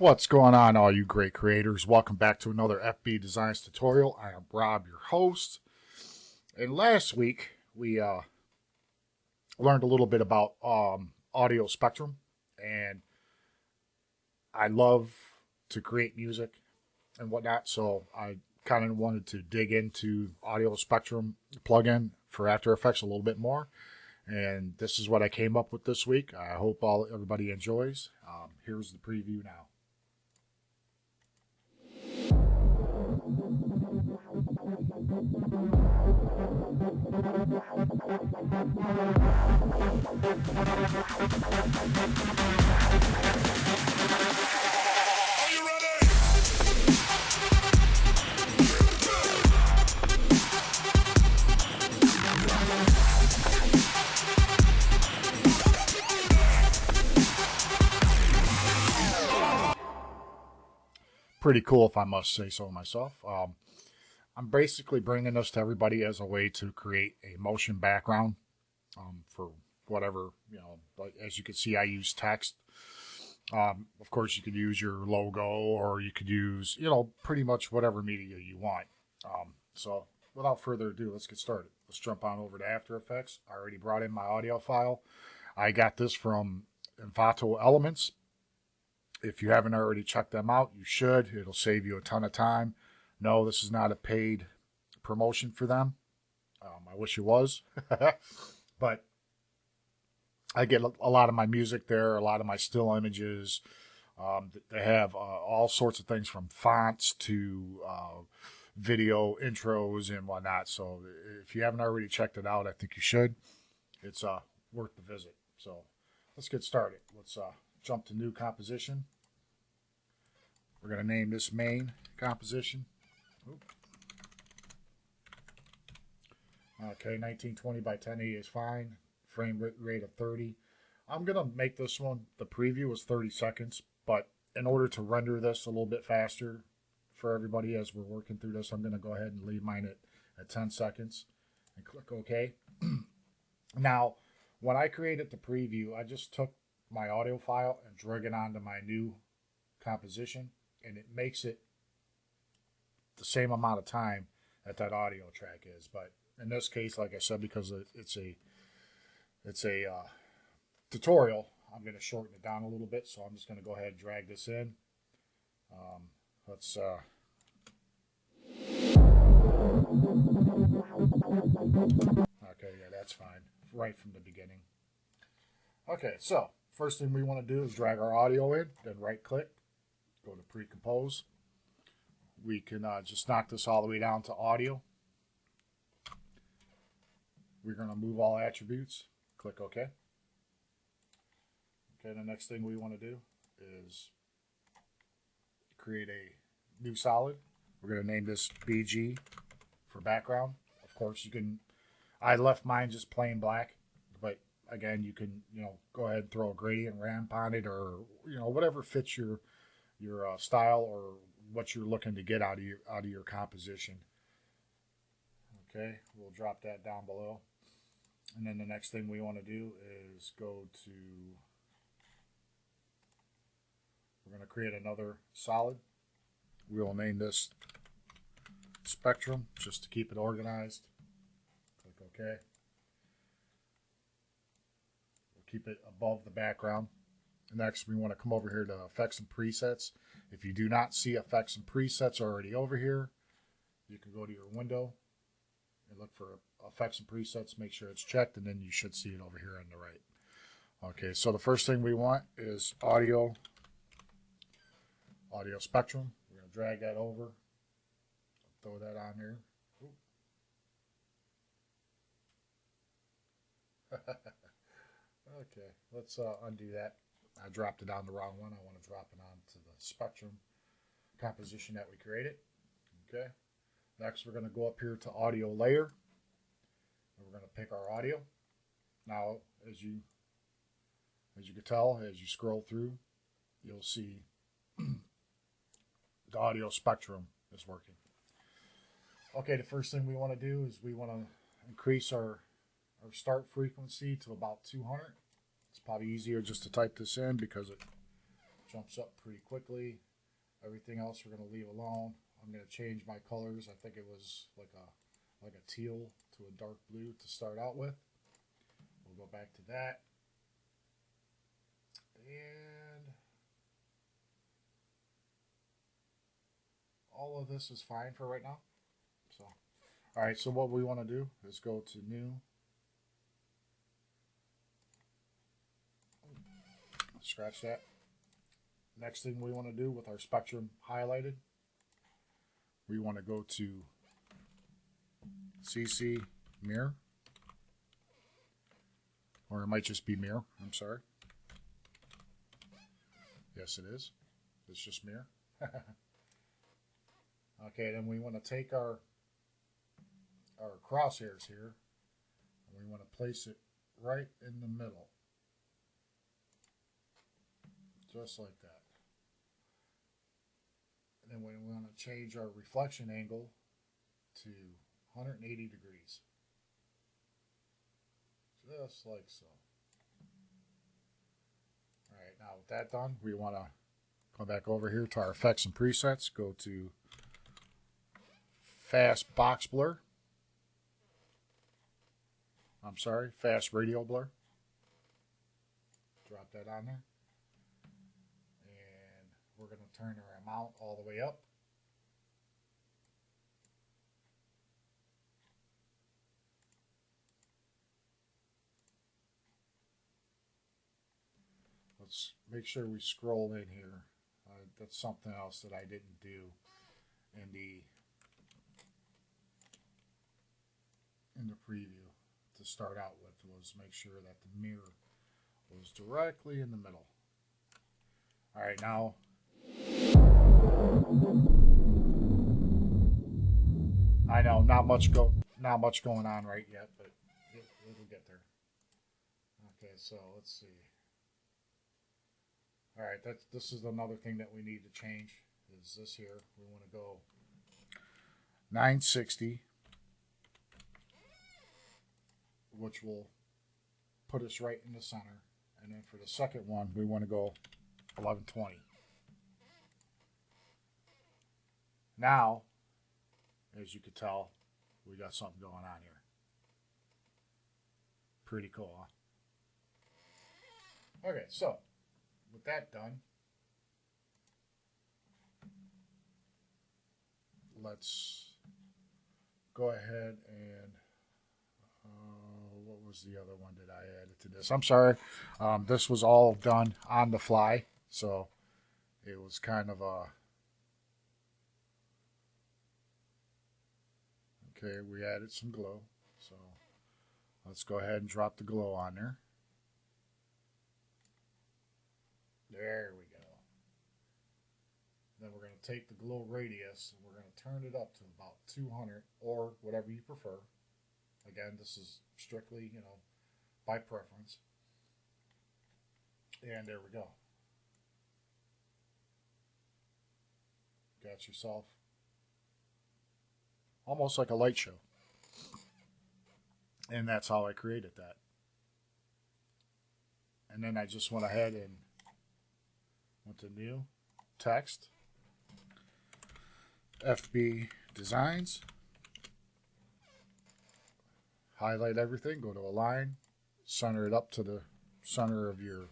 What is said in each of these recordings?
What's going on, all you great creators? Welcome back to another FB Designs tutorial. I am Rob, your host. And last week, we learned a little bit about audio spectrum. And I love to create music and whatnot, so I kind of wanted to dig into audio spectrum plugin for After Effects a little bit more. And this is what I came up with this week. I hope everybody enjoys. Here's the preview now. Are you ready? Pretty cool, if I must say so myself. I'm basically bringing this to everybody as a way to create a motion background for whatever, like, as you can see, I use text. Of course, you could use your logo, or you could use, pretty much whatever media you want. So without further ado, let's get started. Let's jump on over to After Effects. I already brought in my audio file. I got this from Envato Elements. If you haven't already checked them out, you should. It'll save you a ton of time. No, this is not a paid promotion for them. I wish it was. But I get a lot of my music there, a lot of my still images. They have all sorts of things from fonts to video intros and whatnot. So if you haven't already checked it out, I think you should. It's worth the visit. So let's get started. Let's jump to new composition. We're going to name this main composition. Oop. Okay, 1920 by 1080 is fine. Frame rate of 30. I'm going to make this one, the preview is 30 seconds, but in order to render this a little bit faster for everybody as we're working through this, I'm going to go ahead and leave mine at 10 seconds and click OK. Now, when I created the preview, I just took my audio file and drag it onto my new composition, and it makes it the same amount of time that audio track is. But in this case, like I said, because it's a tutorial, I'm going to shorten it down a little bit. So I'm just going to go ahead and drag this in. Let's okay, yeah, that's fine, right from the beginning. Okay, so first thing we want to do is drag our audio in, then right click, go to pre-compose. We can just knock this all the way down to audio. We're going to move all attributes, click OK. Okay, the next thing we want to do is create a new solid. We're going to name this BG for background. Of course, you can, I left mine just plain black, but again, you can, go ahead and throw a gradient ramp on it, or, whatever fits your style or what you're looking to get out of your composition. Okay, we'll drop that down below. And then the next thing we want to do is go to, we're going to create another solid. We will name this Spectrum just to keep it organized. Click OK. We'll keep it above the background. Next, we want to come over here to Effects and Presets. If you do not see Effects and Presets already over here, you can go to your window and look for Effects and Presets. Make sure it's checked, and then you should see it over here on the right. Okay, so the first thing we want is audio spectrum. We're going to drag that over, throw that on here. Okay, let's undo that. I dropped it on the wrong one. I want to drop it onto the spectrum composition that we created. Okay. Next, we're going to go up here to audio layer. And we're going to pick our audio. Now, as you can tell, as you scroll through, you'll see the audio spectrum is working. Okay, the first thing we want to do is we want to increase our start frequency to about 200. It's probably easier just to type this in because it Jumps up pretty quickly. Everything else we're going to leave alone. I'm going to change my colors. I think it was like a teal to a dark blue to start out with. We'll go back to that. And all of this is fine for right now. So, all right, so what we want to do is go to new. Scratch that. Next thing we want to do with our spectrum highlighted, we want to go to CC mirror, or it might just be mirror. I'm sorry. Yes, it is. It's just mirror. Okay, then we want to take our crosshairs here, and we want to place it right in the middle, just like that. And then we want to change our reflection angle to 180 degrees. Just like so. Alright, now with that done, we want to go back over here to our effects and presets. Go to fast box blur. I'm sorry, fast radial blur. Drop that on there. And we're going to turn our amount all the way up. Let's make sure we scroll in here. That's something else that I didn't do in the preview to start out with, was make sure that the mirror was directly in the middle. All right, now I know not much going on right yet, but it'll get there. Okay, so let's see. All right, this is another thing that we need to change. Is this here? We want to go 960, which will put us right in the center. And then for the second one, we want to go 1120. Now, as you can tell, we got something going on here. Pretty cool, huh? Okay, so with that done, let's go ahead and what was the other one that I added to this? I'm sorry. This was all done on the fly, so it was kind of a... Okay, we added some glow, so let's go ahead and drop the glow on there. There we go. Then we're going to take the glow radius and we're going to turn it up to about 200 or whatever you prefer. Again, this is strictly, by preference. And there we go. Got yourself almost like a light show. And that's how I created that. And then I just went ahead and went to new, text, FB designs, highlight everything, go to align, center it up to the center of your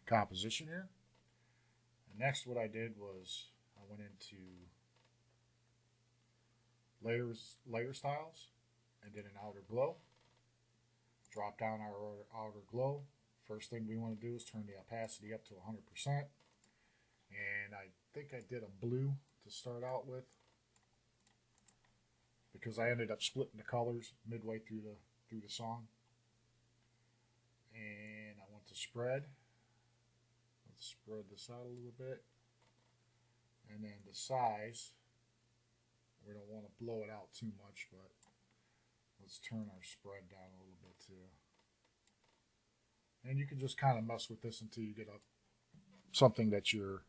composition here. And next what I did was I went into layer styles and did an outer glow. Drop down our outer glow. First thing we want to do is turn the opacity up to 100%. And I think I did a blue to start out with, because I ended up splitting the colors midway through the song. And I want to spread. Let's spread this out a little bit. And then the size, we don't want to blow it out too much, but let's turn our spread down a little bit too. And you can just kind of mess with this until you get something that you're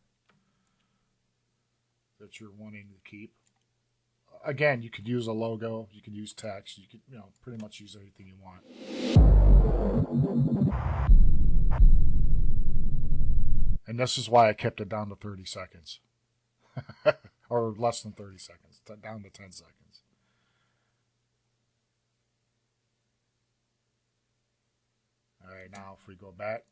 wanting to keep. Again, you could use a logo, you could use text, you could, pretty much use anything you want. And this is why I kept it down to 30 seconds. Or less than 30 seconds, down to 10 seconds. All right, now if we go back.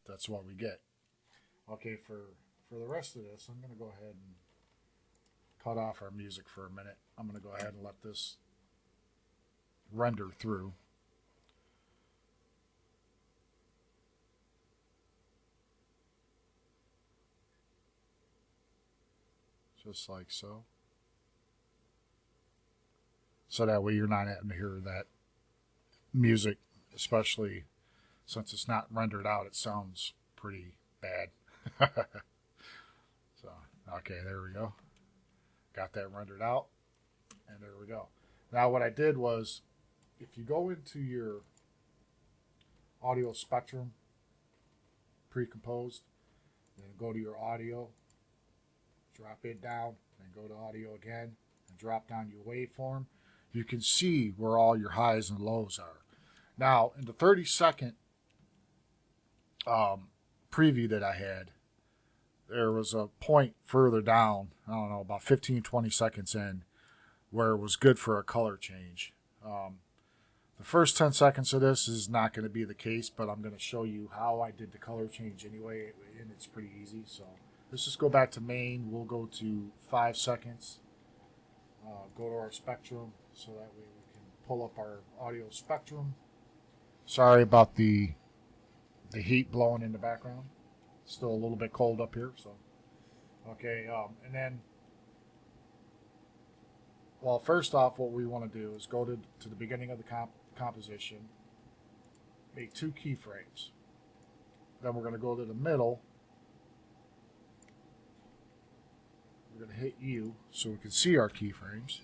That's what we get. Okay, for the rest of this, I'm going to go ahead and cut off our music for a minute. I'm going to go ahead and let this render through. Just like so. So that way you're not having to hear that music, especially since it's not rendered out. It sounds pretty bad. So, okay, there we go. Got that rendered out, and there we go. Now what I did was, if you go into your audio spectrum, pre-composed, then go to your audio, drop it down, then go to audio again, and drop down your waveform, you can see where all your highs and lows are. Now, in the 30-second preview that I had, there was a point further down, I don't know, about 15, 20 seconds in, where it was good for a color change. The first 10 seconds of this is not going to be the case, but I'm going to show you how I did the color change anyway, and it's pretty easy. So let's just go back to main. We'll go to 5 seconds. Go to our spectrum, so that way we can pull up our audio spectrum. Sorry about the heat blowing in the background. It's still a little bit cold up here, so okay. And then, well, first off, what we want to do is go to the beginning of the composition, make 2 keyframes. Then we're going to go to the middle. We're going to hit U so we can see our keyframes,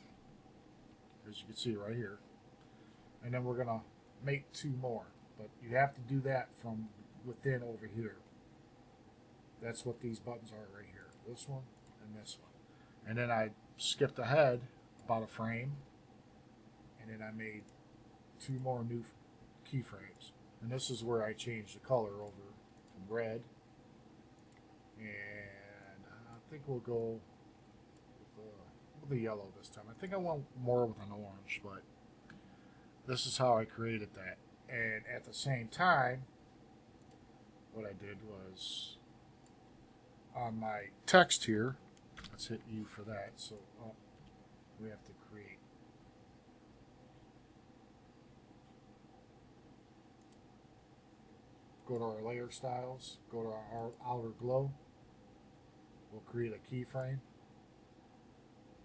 as you can see right here. And then we're going to make 2 more, but you have to do that from within over here. That's what these buttons are right here. This one and this one. And then I skipped ahead about a frame, and then I made 2 more new keyframes. And this is where I changed the color over from red. And I think we'll go with the yellow this time. I think I want more with an orange, but this is how I created that. And at the same time, what I did was, on my text here, let's hit U for that. So we have to create. Go to our layer styles, go to our outer glow. We'll create a keyframe.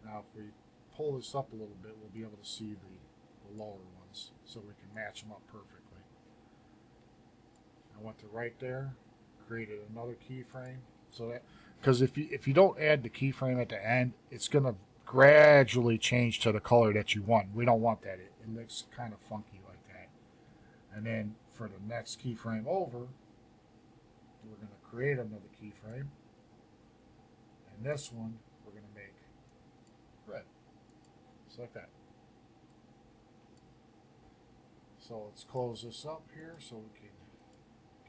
Now if we pull this up a little bit, we'll be able to see the lower ones, so we can match them up perfectly. I went to right there, created another keyframe. So that, because if you don't add the keyframe at the end, it's going to gradually change to the color that you want. We don't want that. It looks kind of funky like that. And then for the next keyframe over, we're going to create another keyframe. And this one, we're going to make red. Just like that. So let's close this up here so we can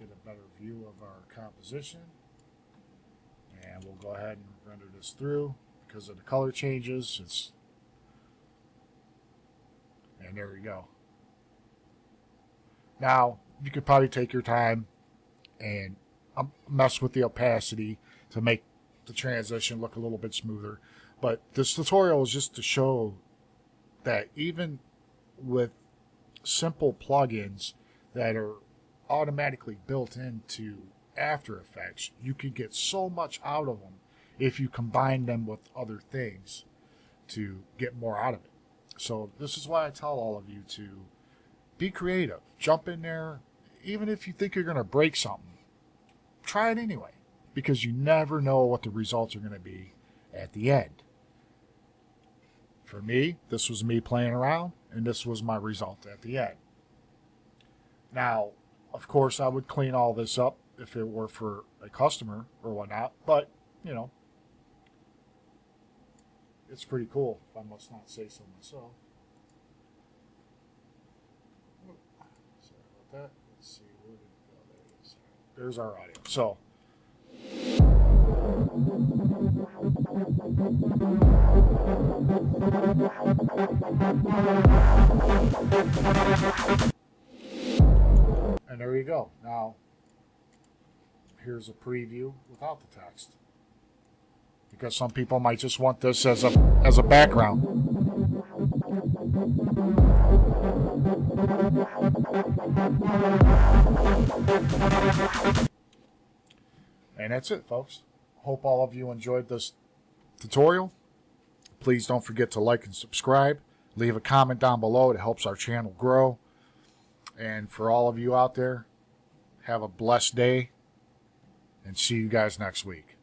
get a better view of our composition. And we'll go ahead and render this through because of the color changes. And there we go. Now, you could probably take your time and mess with the opacity to make the transition look a little bit smoother. But this tutorial is just to show that even with simple plugins that are automatically built into After Effects, you can get so much out of them if you combine them with other things to get more out of it. So this is why I tell all of you to be creative. Jump in there. Even if you think you're going to break something, try it anyway, because you never know what the results are going to be at the end. For me, this was me playing around, and this was my result at the end. Now, of course, I would clean all this up if it were for a customer or whatnot, but, you know, it's pretty cool, if I must not say so myself. that. Let's see, where did it go? There it is. There's our audio. So, and there you go. Now, here's a preview without the text. Because some people might just want this as a background. And that's it, folks. Hope all of you enjoyed this tutorial. Please don't forget to like and subscribe. Leave a comment down below. It helps our channel grow. And for all of you out there, have a blessed day. And see you guys next week.